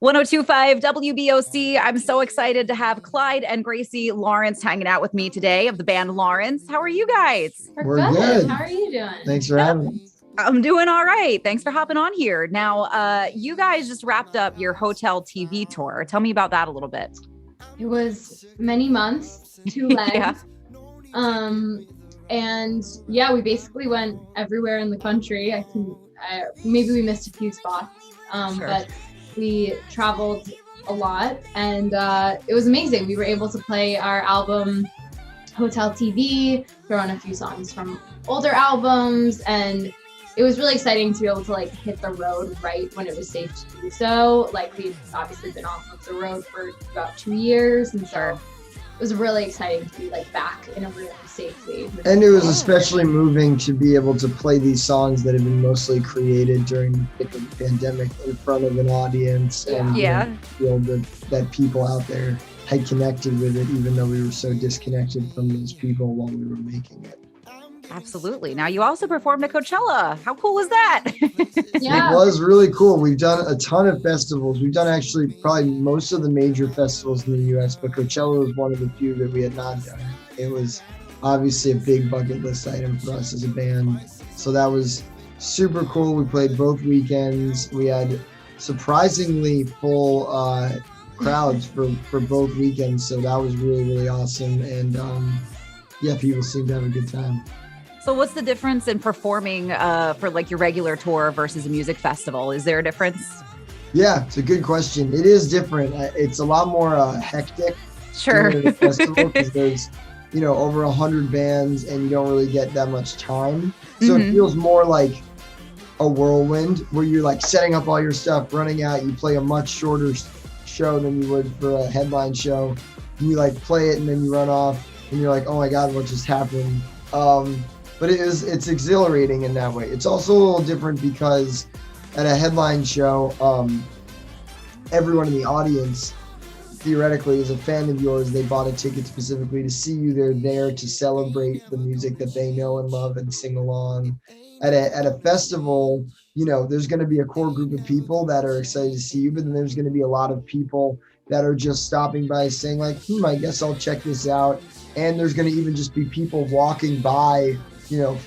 1025 WBOC. I'm so excited to have Clyde and Gracie Lawrence hanging out with me today of the band Lawrence. How are you guys? We're good. How are you doing? Thanks for having us. I'm doing all right. Thanks for hopping on here. Now, you guys just wrapped up your hotel TV tour. Tell me about that a little bit. It was many months, 2 legs. Yeah. And yeah, we basically went everywhere in the country. Maybe we missed a few spots, Sure. but we traveled a lot, and it was amazing. We were able to play our album Hotel TV, throw in a few songs from older albums, and it was really exciting to be able to hit the road right when it was safe to do so. We've obviously been off of the road for about 2 years, and so it was really exciting to be back in a room safely. And it was especially moving to be able to play these songs that have been mostly created during the pandemic in front of an audience, and feel that people out there had connected with it, even though we were so disconnected from those people while we were making it. Absolutely. Now, you also performed at Coachella. How cool was that? Yeah. It was really cool. We've done a ton of festivals. We've done actually probably most of the major festivals in the U.S., but Coachella was one of the few that we had not done. It was obviously a big bucket list item for us as a band. So that was super cool. We played both weekends. We had surprisingly full crowds for both weekends. So that was really, really awesome. And people seemed to have a good time. So what's the difference in performing for your regular tour versus a music festival? Is there a difference? Yeah, it's a good question. It is different. It's a lot more hectic. Sure. At a festival because there's, over 100 bands and you don't really get that much time. So It feels more like a whirlwind where you're setting up all your stuff, running out. You play a much shorter show than you would for a headline show. And you play it and then you run off and you're like, oh my God, what just happened? But it's exhilarating in that way. It's also a little different because at a headline show, everyone in the audience theoretically is a fan of yours. They bought a ticket specifically to see you. They're there to celebrate the music that they know and love and sing along. At a festival, there's going to be a core group of people that are excited to see you, but then there's going to be a lot of people that are just stopping by saying I guess I'll check this out. And there's going to even just be people walking by,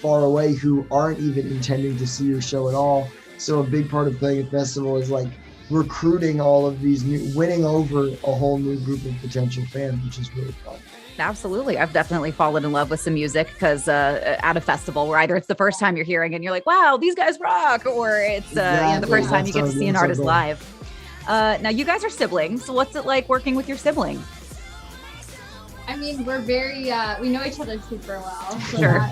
far away who aren't even intending to see your show at all. So a big part of playing a festival is recruiting all of these winning over a whole new group of potential fans, which is really fun. Absolutely. I've definitely fallen in love with some music because at a festival where either it's the first time you're hearing and you're like, wow, these guys rock, or it's the first time you get to see an artist live. Now, you guys are siblings. So what's it like working with your sibling? I mean, we're very, we know each other super well. So Sure.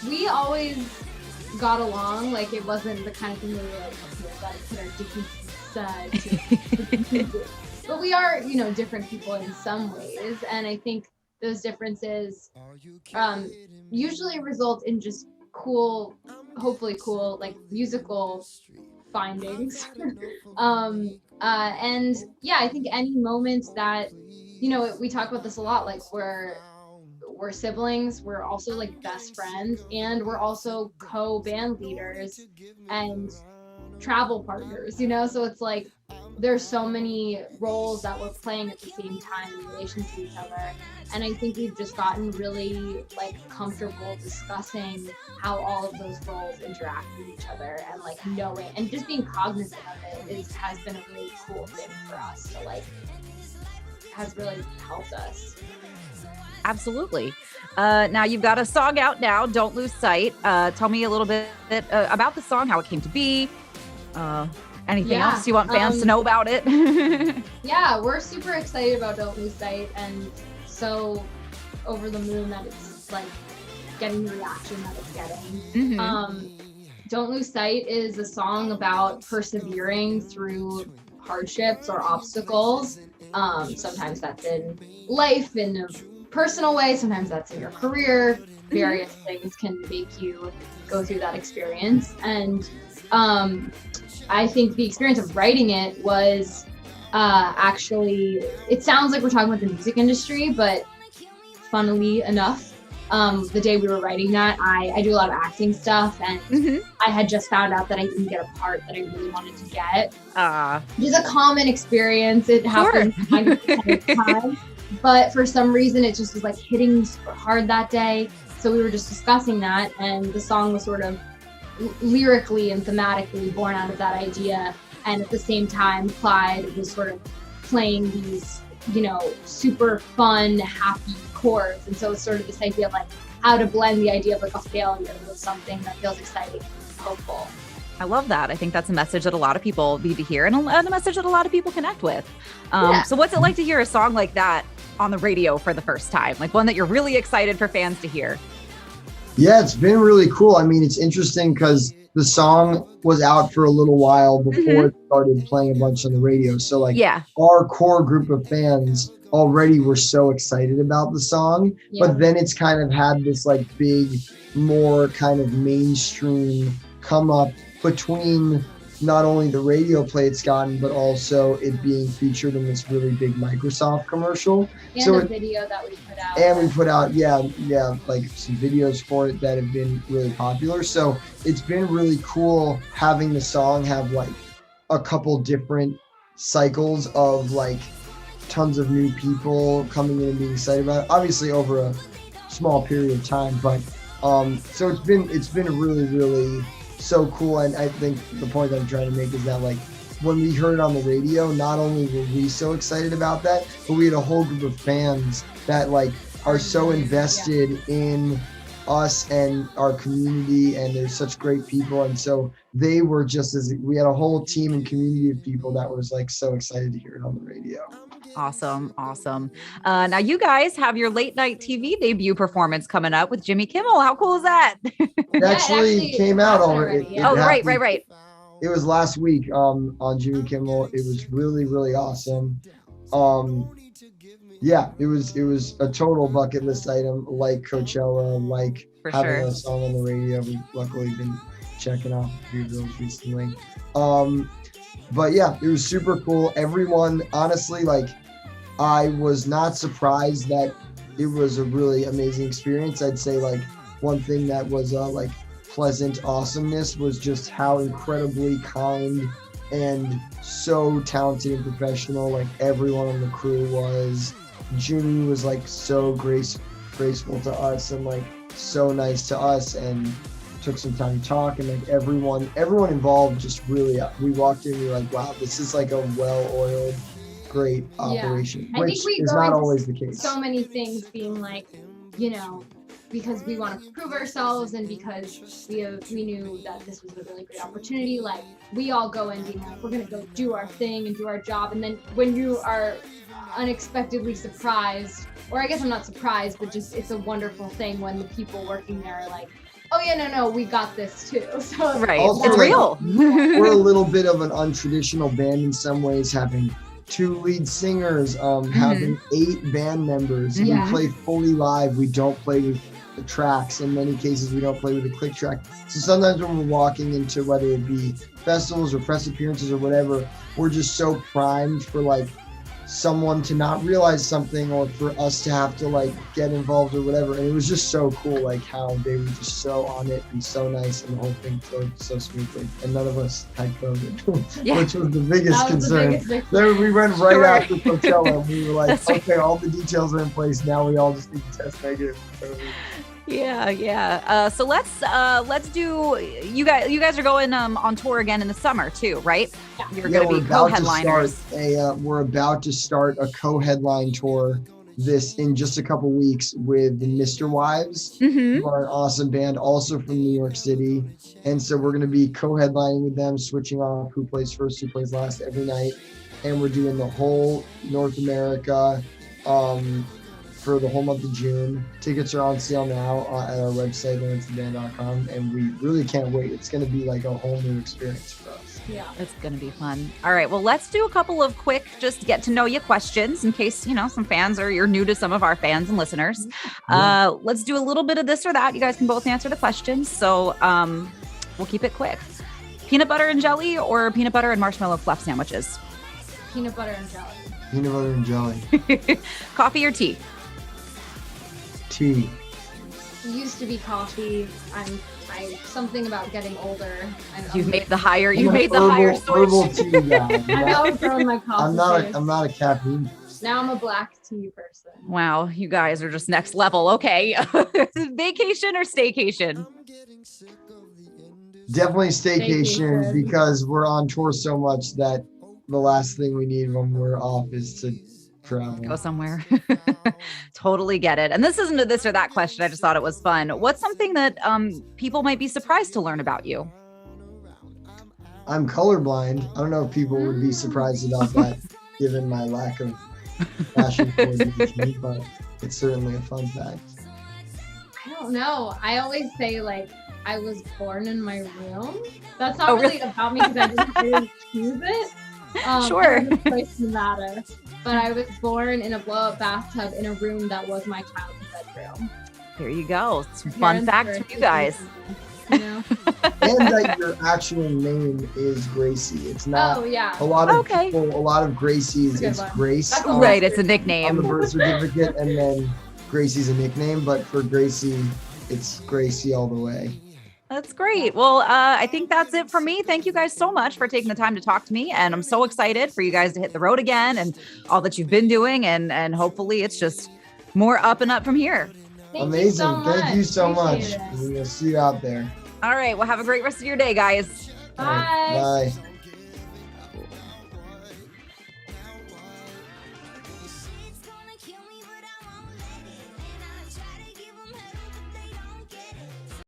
We always got along. It wasn't the kind of thing where we were okay, we gotta put our differences aside. But we are, different people in some ways. And I think those differences usually result in just hopefully cool, musical findings. I think any moment that, we talk about this a lot, we're siblings, we're also best friends, and we're also co-band leaders and travel partners, so it's there's so many roles that we're playing at the same time in relation to each other. And I think we've just gotten really comfortable discussing how all of those roles interact with each other, and knowing and just being cognizant of it has been a really cool thing for us. So has really helped us. Absolutely. Now you've got a song out now, Don't Lose Sight. Tell me a little bit about the song, how it came to be. Anything else you want fans to know about it? Yeah, we're super excited about Don't Lose Sight, and so over the moon that it's getting the reaction that it's getting. Don't Lose Sight is a song about persevering through hardships or obstacles. Sometimes that's in life in a personal way, sometimes that's in your career. Various things can make you go through that experience. And I think the experience of writing it was actually, it sounds like we're talking about the music industry, but funnily enough, the day we were writing that, I do a lot of acting stuff, and I had just found out that I didn't get a part that I really wanted to get. Which is a common experience. It happens 90% of the time. But for some reason, it just was like hitting super hard that day. So we were just discussing that, and the song was sort of lyrically and thematically born out of that idea. And at the same time, Clyde was sort of playing these, you know, super fun, happy chords. And so it's sort of this idea of like how to blend the idea of like a failure with something that feels exciting and hopeful. I love that. I think that's a message that a lot of people need to hear, and a message that a lot of people connect with. So what's it like to hear a song like that on the radio for the first time? Like one that you're really excited for fans to hear? Yeah, it's been really cool. I mean, it's interesting because the song was out for a little while before it started playing a bunch on the radio. So like our core group of fans already were so excited about the song, but then it's kind of had this like big, more kind of mainstream come up between not only the radio play it's gotten, but also it being featured in this really big Microsoft commercial. And so the video that we put out. And we put out, like some videos for it that have been really popular. So it's been really cool having the song have like a couple different cycles of like tons of new people coming in and being excited about it. Obviously over a small period of time, but so it's been really, really so cool. And I think the point that I'm trying to make is that like when we heard it on the radio, not only were we so excited about that, but we had a whole group of fans that like are so invested in us and our community, and they're such great people. And so they were just we had a whole team and community of people that was like so excited to hear it on the radio. Awesome. Now you guys have your late night TV debut performance coming up with Jimmy Kimmel. How cool is that? It actually came out already. Right. It was last week on Jimmy Kimmel. It was really, really awesome. It was a total bucket list item, like Coachella, like having a song on the radio. We've luckily been checking off a few of those recently. But yeah, it was super cool. Everyone, honestly, like I was not surprised that it was a really amazing experience. I'd say like one thing that was like pleasant awesomeness was just how incredibly kind and so talented and professional like everyone on the crew was. Jimmy was like so graceful to us and like so nice to us, and took some time to talk, and like everyone involved just really, we walked in, we were like, wow, this is like a well-oiled, great operation, which is not always the case. So many things being like, you know, because we want to prove ourselves and because we knew that this was a really great opportunity. Like we all go in being like, we're going to go do our thing and do our job. And then when you are unexpectedly surprised, or I guess I'm not surprised, but just it's a wonderful thing when the people working there are like, oh yeah, no, we got this too. So right, also, it's real. We're a little bit of an untraditional band in some ways, having 2 lead singers, having 8 band members. We play fully live. We don't play with the tracks. In many cases, we don't play with a click track. So sometimes when we're walking into, whether it be festivals or press appearances or whatever, we're just so primed for like someone to not realize something, or for us to have to like get involved or whatever. And it was just so cool, like how they were just so on it and so nice, and the whole thing flowed so smoothly. And none of us had COVID, which was the biggest concern. We went right after Coachella, and we were like, okay, all the details are in place. Now we all just need to test negative for COVID. Yeah. So let's do. You guys are going on tour again in the summer too, right? Yeah. You're going to be co-headliners. We're about to start a co-headline tour in just a couple weeks with the Mr. Wives, who are an awesome band, also from New York City. And so we're going to be co-headlining with them, switching off who plays first, who plays last every night. And we're doing the whole North America. For the whole month of June. Tickets are on sale now at our website, learntheband.com, and we really can't wait. It's going to be like a whole new experience for us. Yeah, it's going to be fun. All right, well, let's do a couple of quick, just get to know you questions in case, you know, some fans or you're new to some of our fans and listeners. Let's do a little bit of this or that. You guys can both answer the questions. So we'll keep it quick. Peanut butter and jelly or peanut butter and marshmallow fluff sandwiches? Peanut butter and jelly. Peanut butter and jelly. Coffee or tea? Tea. used to be coffee. I'm something about getting older. You've made the higher switch. Herbal tea guy. I've outgrown my coffee. I'm not a caffeine. Now I'm a black tea person. Wow, you guys are just next level. Okay. Vacation or staycation? Definitely staycation because we're on tour so much that the last thing we need when we're off is to travel. Go somewhere. Totally get it. And this isn't a this or that question. I just thought it was fun. What's something that people might be surprised to learn about you? I'm colorblind. I don't know if people would be surprised about that given my lack of fashion coordination, but it's certainly a fun fact. I don't know. I always say like I was born in my room. That's not really about me because I didn't really choose it. Sure. The place to matter. But I was born in a blow-up bathtub in a room that was my childhood bedroom. There you go. It's a fun fact for you guys. You know? And that your actual name is Gracie. It's not. Oh yeah. A lot of people, a lot of Gracies, it's Grace. Right, it's a nickname. On the birth certificate, and then Gracie's a nickname, but for Gracie, it's Gracie all the way. That's great. Well, I think that's it for me. Thank you guys so much for taking the time to talk to me. And I'm so excited for you guys to hit the road again and all that you've been doing. And hopefully it's just more up and up from here. Amazing. Thank you so much. We'll see you out there. All right. Well, have a great rest of your day, guys. Bye. Bye.